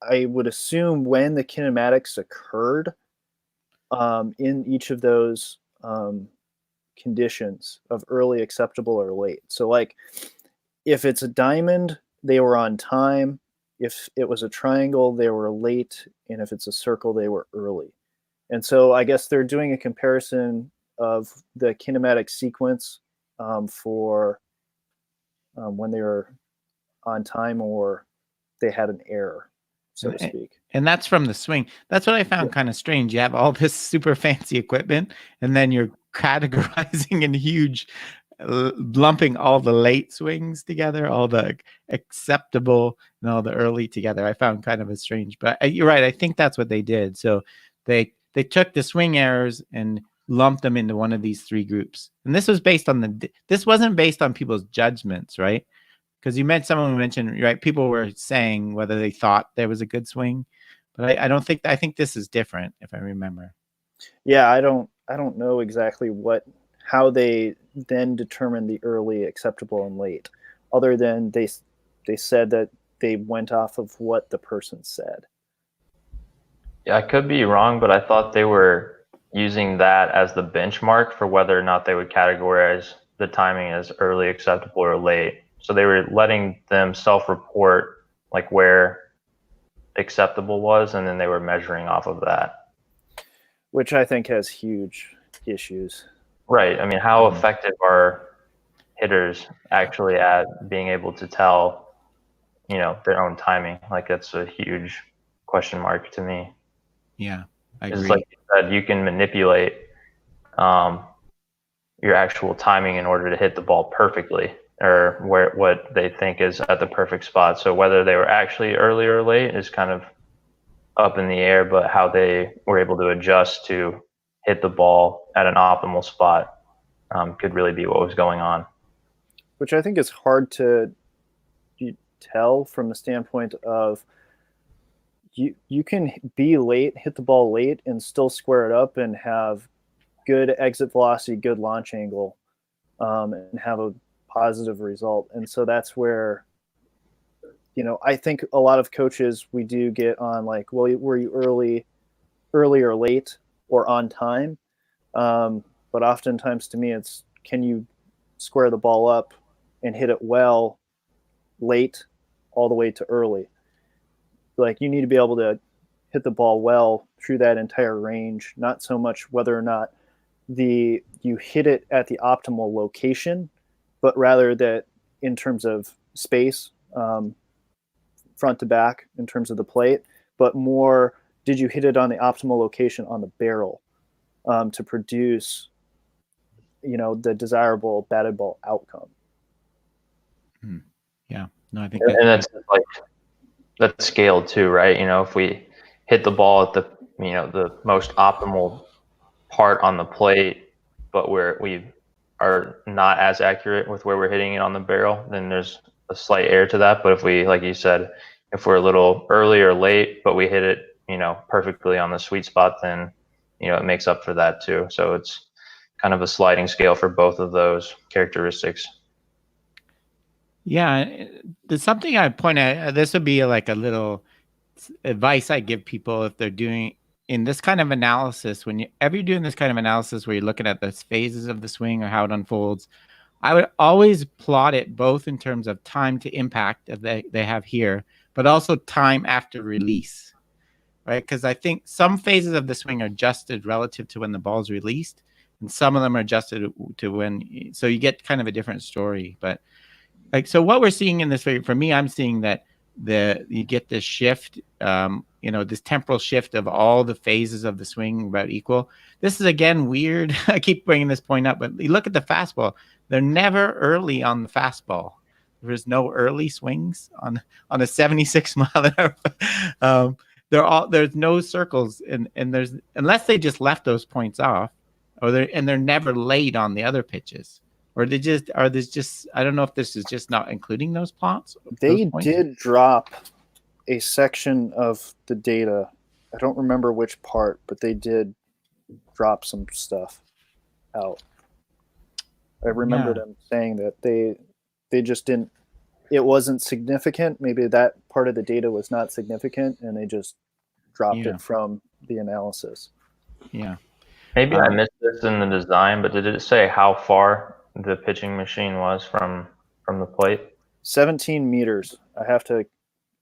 I would assume, when the kinematics occurred in each of those conditions of early, acceptable, or late. So if it's a diamond, they were on time. If it was a triangle, they were late, and if it's a circle, they were early. And so I guess they're doing a comparison of the kinematic sequence for when they were on time or they had an error, so to speak. And that's from the swing. That's what I found kind of strange. You have all this super fancy equipment, and then you're categorizing in huge, lumping all the late swings together, all the acceptable and all the early together. I found kind of a strange, but you're right. I think that's what they did. So they took the swing errors and lumped them into one of these three groups. And this was based on this wasn't based on people's judgments, right? Because someone mentioned, right, people were saying whether they thought there was a good swing, but I think this is different, if I remember. Yeah, I don't know exactly how they then determined the early, acceptable, and late, other than they said that they went off of what the person said. Yeah, I could be wrong, but I thought they were using that as the benchmark for whether or not they would categorize the timing as early, acceptable, or late. So they were letting them self-report like where acceptable was, and then they were measuring off of that. Which I think has huge issues. Right. I mean, how effective are hitters actually at being able to tell, their own timing? Like, that's a huge question mark to me. Yeah, I agree. It's like you said, you can manipulate your actual timing in order to hit the ball perfectly, or what they think is at the perfect spot. So whether they were actually early or late is kind of up in the air, but how they were able to adjust to hit the ball at an optimal spot could really be what was going on. Which I think is hard to tell from the standpoint of you can be late, hit the ball late, and still square it up and have good exit velocity, good launch angle, and have a positive result. And so that's where, I think a lot of coaches, we do get on like, well, were you early or late or on time? But oftentimes to me, it's, can you square the ball up and hit it well late all the way to early? Like, you need to be able to hit the ball well through that entire range, not so much whether or not you hit it at the optimal location, but rather that in terms of space, front to back in terms of the plate, but more, did you hit it on the optimal location on the barrel to produce, the desirable batted ball outcome? Yeah, no, I think and that's like that's scaled too, right? If we hit the ball at the most optimal part on the plate, but we are not as accurate with where we're hitting it on the barrel, then there's a slight error to that. But if we, like you said, if we're a little early or late, but we hit it, perfectly on the sweet spot, then, it makes up for that too. So it's kind of a sliding scale for both of those characteristics. Yeah, there's something I point out. This would be like a little advice I give people if they're doing in this kind of analysis. Whenever you're doing this kind of analysis where you're looking at the phases of the swing or how it unfolds, I would always plot it both in terms of time to impact that they have here, but also time after release, right? Because I think some phases of the swing are adjusted relative to when the ball's released, and some of them are adjusted to when. So you get kind of a different story, but. So what we're seeing in this, for me, I'm seeing that you get this shift, this temporal shift of all the phases of the swing about equal. This is again weird. I keep bringing this point up, but you look at the fastball; they're never early on the fastball. There's no early swings on a 76 mile an hour. There's no circles, and there's, unless they just left those points off, they're never late on the other pitches. Or I don't know if this is just not including those plots. They did drop a section of the data. I don't remember which part, but they did drop some stuff out. I remember them saying that they just didn't, it wasn't significant. Maybe that part of the data was not significant, and they just dropped it from the analysis. Yeah. Maybe I missed this in the design, but did it say how far the pitching machine was from the plate? 17 meters. I have to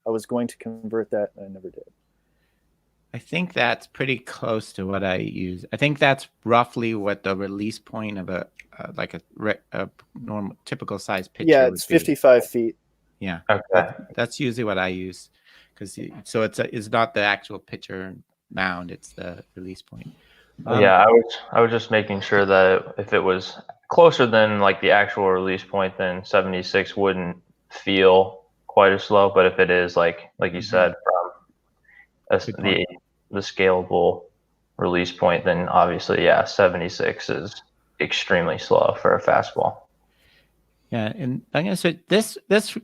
I was going to convert that, and I never did. I think that's pretty close to what I use. I think that's roughly what the release point of a normal typical size pitcher Yeah, would it's be. 55 feet. Yeah, Okay. that's usually what I use, because so it's not the actual pitcher mound; it's the release point. Yeah, I was just making sure that if it was closer than like the actual release point, then 76 wouldn't feel quite as slow. But if it is like you said, from Good point. the scalable release point, then obviously, yeah, 76 is extremely slow for a fastball. Yeah, and I'm gonna say this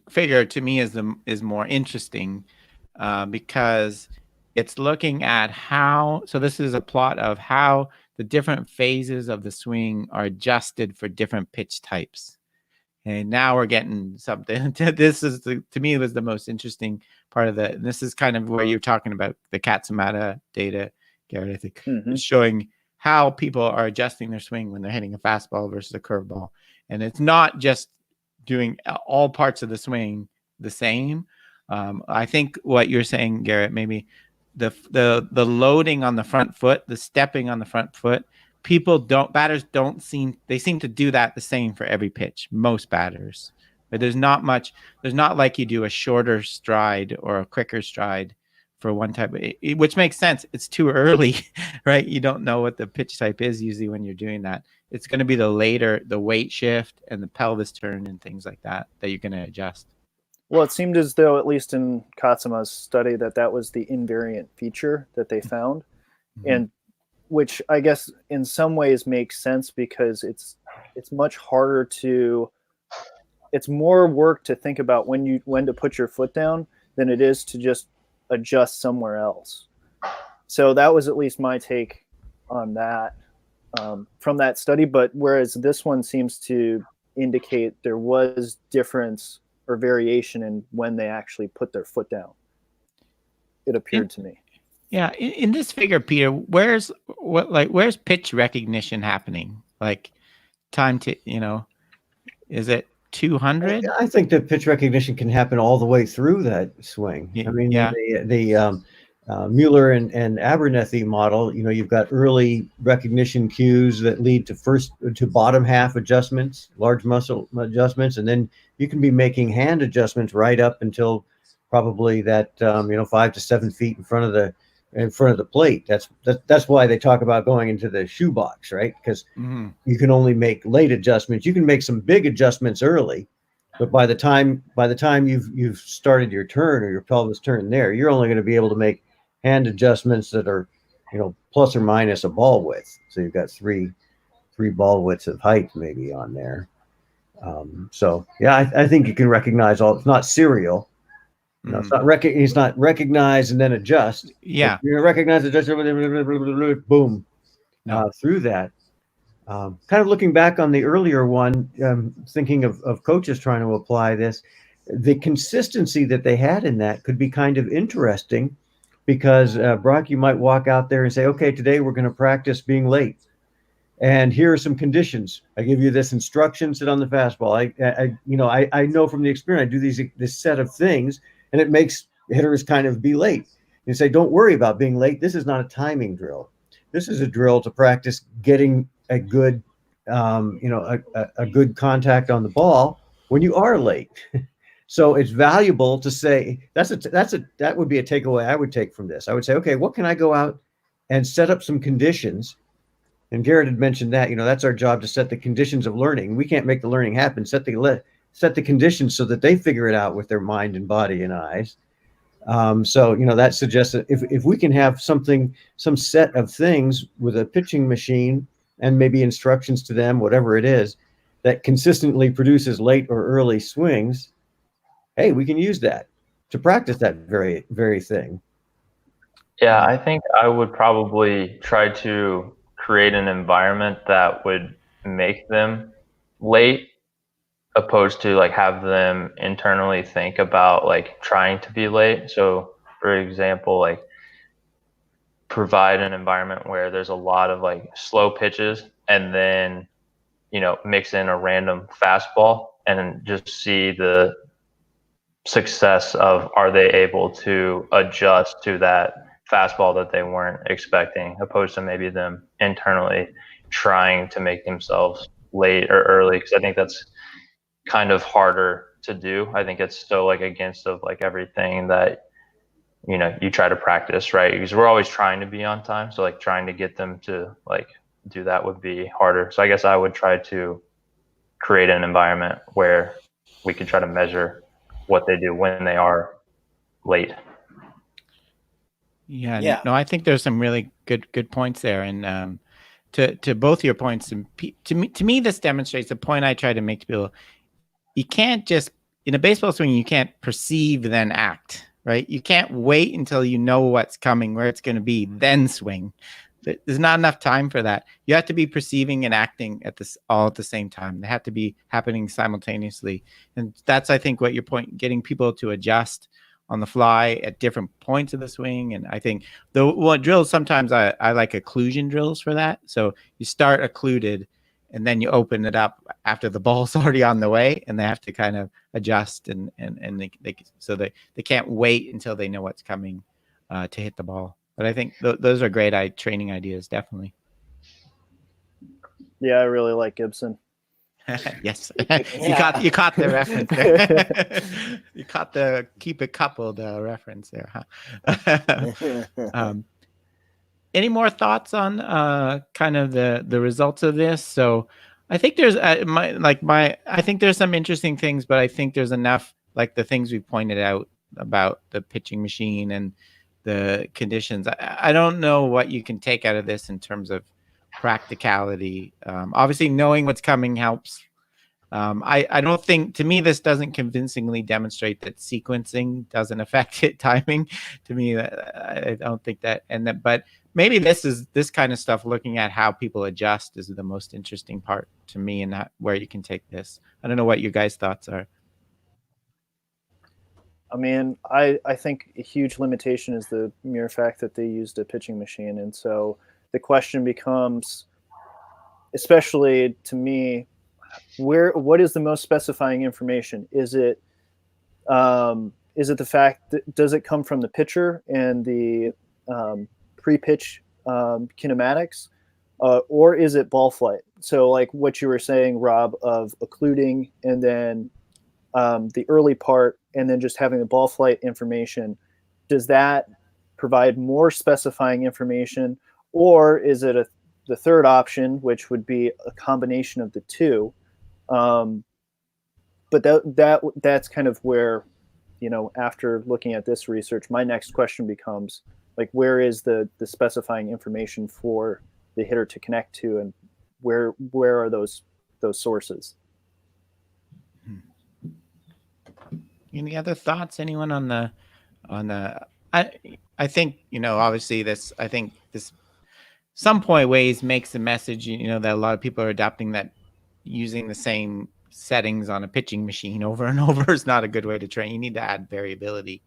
figure to me is more interesting, because it's looking at how. So this is a plot of how the different phases of the swing are adjusted for different pitch types. And now we're getting something. This is to me was the most interesting part of the. This is kind of where you're talking about the Katsumata data, Garrett. I think it's showing how people are adjusting their swing when they're hitting a fastball versus a curveball, and it's not just doing all parts of the swing the same. I think what you're saying, Garrett, maybe the loading on the front foot, the stepping on the front foot. Batters seem to do that the same for every pitch, most batters. But there's not like you do a shorter stride or a quicker stride for one type of, which makes sense. It's too early, right? You don't know what the pitch type is usually when you're doing that. It's going to be the weight shift and the pelvis turn and things like that you're going to adjust. Well, it seemed as though, at least in Katsuma's study, that was the invariant feature that they found. And which I guess in some ways makes sense, because it's much harder it's more work to think about when to put your foot down than it is to just adjust somewhere else. So that was at least my take on that from that study. But whereas this one seems to indicate there was difference or variation in when they actually put their foot down, it appeared to me. Yeah, in this figure, Peter, where's pitch recognition happening? Like time to, is it 200? I think that pitch recognition can happen all the way through that swing. I mean, the Mueller and Abernethy model, you've got early recognition cues that lead to bottom half adjustments, large muscle adjustments, and then you can be making hand adjustments right up until probably that 5 to 7 feet in front of the plate. That's why they talk about going into the shoebox, right? Because you can only make late adjustments. You can make some big adjustments early, but by the time you've started your turn or your pelvis turn there, you're only going to be able to make hand adjustments that are, plus or minus a ball width. So you've got three ball widths of height maybe on there. So yeah, I think you can recognize all. It's not serial. It's not recognize and then adjust. Yeah, you're gonna recognize, adjust, boom, through that. Kind of looking back on the earlier one, thinking of coaches trying to apply this, the consistency that they had in that could be kind of interesting, because Brock, you might walk out there and say, okay, today we're going to practice being late, and here are some conditions. I give you this instruction: sit on the fastball. I know from the experience, I do this set of things, and it makes hitters kind of be late. You say, don't worry about being late. This is not a timing drill. This is a drill to practice getting a good, a good contact on the ball when you are late. So it's valuable to say that would be a takeaway I would take from this. I would say, okay, what can I go out and set up some conditions? And Garrett had mentioned that, that's our job, to set the conditions of learning. We can't make the learning happen. Set the conditions so that they figure it out with their mind and body and eyes. So that suggests that if we can have some set of things with a pitching machine and maybe instructions to them, whatever it is, that consistently produces late or early swings, hey, we can use that to practice that very, very thing. Yeah, I think I would probably try to create an environment that would make them late, opposed to have them internally think about trying to be late. So for example, provide an environment where there's a lot of slow pitches, and then mix in a random fastball, and then just see success of, are they able to adjust to that fastball that they weren't expecting, opposed to maybe them internally trying to make themselves late or early, because I think that's kind of harder to do. I think it's still like against of like everything that, you know, you try to practice, right? Because we're always trying to be on time, so like trying to get them to like do that would be harder. So I guess I would try to create an environment where we can try to measure what they do when they are late. Yeah. No, I think there's some really good points there, and to both your points, and to me, this demonstrates the point I try to make to people. You can't just, in a baseball swing, you can't perceive then act, right? You can't wait until you know what's coming, where it's going to be, then swing. There's not enough time for that. You have to be perceiving and acting all at the same time. They have to be happening simultaneously. And that's, I think, what your point, getting people to adjust on the fly at different points of the swing. And I think what drills, sometimes I like occlusion drills for that. So you start occluded and then you open it up after the ball's already on the way, and they have to kind of adjust and they can't wait until they know what's coming to hit the ball. But I think those are great training ideas, definitely. Yeah, I really like Gibson. Yes, you caught the reference there. You caught the keep it coupled reference there, huh? Any more thoughts on kind of the results of this? So I think there's I think there's some interesting things, but I think there's enough, like the things we pointed out about the pitching machine and the conditions. I don't know what you can take out of this in terms of practicality. Obviously, knowing what's coming helps. I don't think, to me, this doesn't convincingly demonstrate that sequencing doesn't affect it, timing. To me, I don't think that. But maybe this kind of stuff, looking at how people adjust, is the most interesting part to me, and where you can take this. I don't know what your guys' thoughts are. I mean, I think a huge limitation is the mere fact that they used a pitching machine. And so the question becomes, especially to me, what is the most specifying information? Is it the fact that, does it come from the pitcher and the pre-pitch kinematics, or is it ball flight? So like what you were saying, Rob, of occluding and then the early part and then just having the ball flight information, does that provide more specifying information, or is it the third option, which would be a combination of the two? But that's kind of where, you know, after looking at this research, my next question becomes, like, where is the specifying information for the hitter to connect to, and where are those sources? Any other thoughts? Anyone on the I think, you know, obviously I think this some point ways makes the message, you know, that a lot of people are adopting, that using the same settings on a pitching machine over and over is not a good way to train. You need to add variability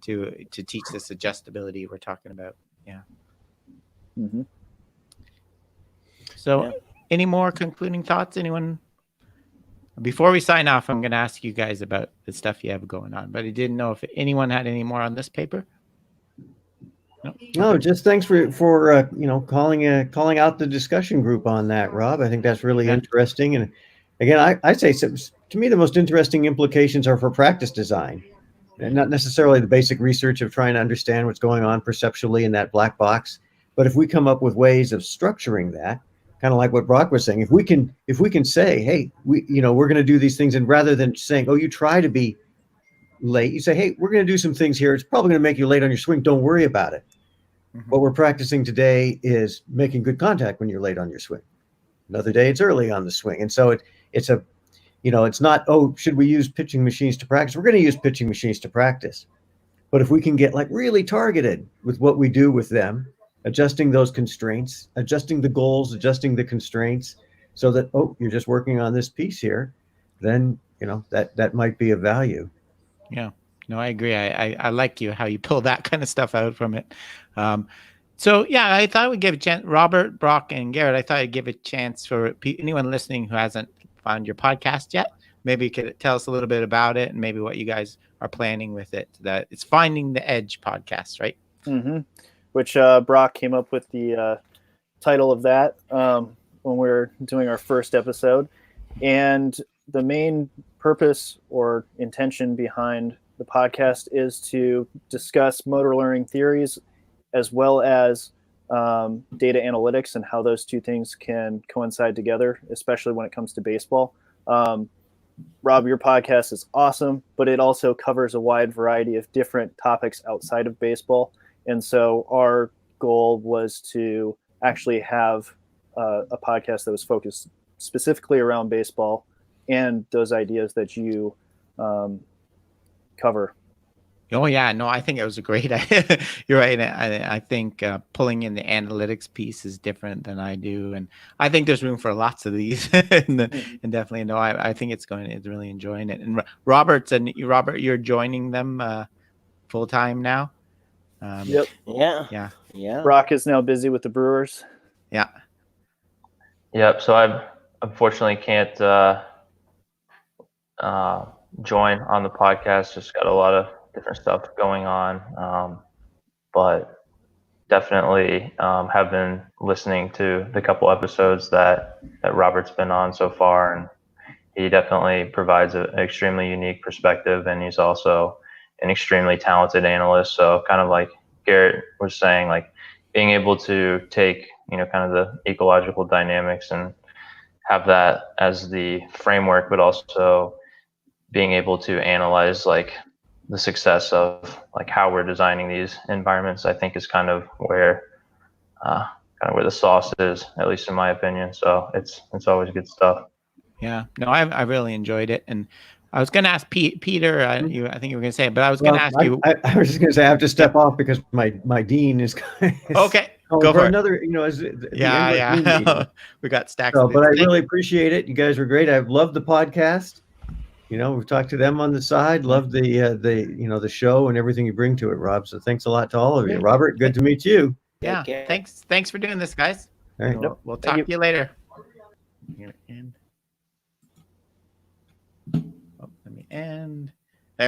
to teach this adjustability we're talking about. Yeah. Mm-hmm. So any more concluding thoughts? Anyone? Before we sign off, I'm going to ask you guys about the stuff you have going on, but I didn't know if anyone had any more on this paper. No, just thanks for you know, calling out the discussion group on that, Rob. I think that's really interesting. And again, I'd say, to me, the most interesting implications are for practice design, and not necessarily the basic research of trying to understand what's going on perceptually in that black box. But if we come up with ways of structuring that, kind of like what Brock was saying, if we can say, hey, we're going to do these things, and rather than saying, oh, you try to be late, you say, hey, we're going to do some things here. It's probably going to make you late on your swing. Don't worry about it. Mm-hmm. What we're practicing today is making good contact when you're late on your swing. Another day, it's early on the swing. And so it's not, oh, should we use pitching machines to practice? We're going to use pitching machines to practice. But if we can get like really targeted with what we do with them, adjusting those constraints, adjusting the goals, adjusting the constraints, so that, oh, you're just working on this piece here, then, you know, that might be of value. Yeah. No, I agree. I like how you pull that kind of stuff out from it. So yeah, I thought we'd give a chance, Robert, Brock, and Garrett. I thought I'd give a chance for anyone listening who hasn't found your podcast yet. maybe you could tell us a little bit about it and maybe what you guys are planning with it. That it's Finding the Edge podcast, right? Mm-hmm. Which Brock came up with the title of that when we were doing our first episode. And the main purpose or intention behind the podcast is to discuss motor learning theories as well as data analytics and how those two things can coincide together, especially when it comes to baseball. Rob, your podcast is awesome, but it also covers a wide variety of different topics outside of baseball. And so our goal was to actually have a podcast that was focused specifically around baseball and those ideas that you cover. Oh yeah, no, I think it was a great idea. You're right. I think pulling in the analytics piece is different than I do, and I think there's room for lots of these. and definitely, no, I think it's really enjoying it. And Robert, you're joining them full time now. Yep. Yeah. Brock is now busy with the Brewers. Yeah. Yep. So I unfortunately can't join on the podcast. Just got a lot of different stuff going on, but definitely have been listening to the couple episodes that Robert's been on so far, and he definitely provides an extremely unique perspective, and he's also an extremely talented analyst. So kind of like Garrett was saying, like being able to take kind of the ecological dynamics and have that as the framework, but also being able to analyze like the success of like how we're designing these environments, I think is kind of where the sauce is, at least in my opinion. So it's always good stuff. Yeah, no, I really enjoyed it, and I was going to ask Peter. I think you were going to say it, but I was going to ask you. I was just going to say I have to step off because my dean is okay. Go for another. Yeah. We got stacks. So, but I really appreciate it. You guys were great. I've loved the podcast. We've talked to them on the side. Love the show and everything you bring to it, Rob. So thanks a lot to all of you. Robert, good to meet you. Yeah. Thanks for doing this, guys. All right. We'll talk to you later. Let me end.